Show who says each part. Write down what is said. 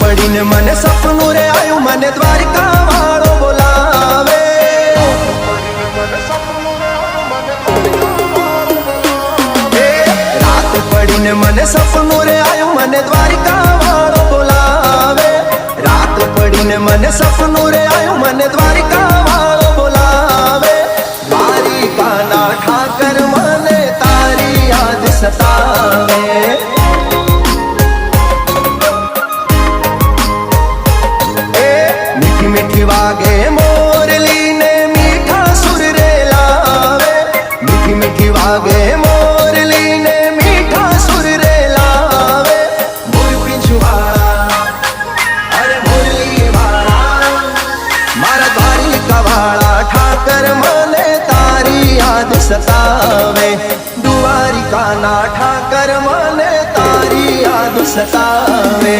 Speaker 1: पड़ी ने मने सपनू रे आयु मने द्वारिका वालो बोलावे। रात पड़ी ने मने सपनू रे आयु मने द्वारिका वालो बोलावे। रात पड़ी ने मने सपनू रे आयु मने द्वारिका वालो बोलावे। द्वारिका ना ठाकर मने तारी याद सतावे। मीठी वागे मोरली ने मीठा सुर रे लावे। मीठी मीठी वागे मोरली ने मीठा सुर रे लावे। मोर पिछवाड़ा अरे मुरली वाला मारा द्वारिका वाला ठाकर मने तारी याद सतावे। द्वारिका ना ठाकर मने तारी याद सतावे।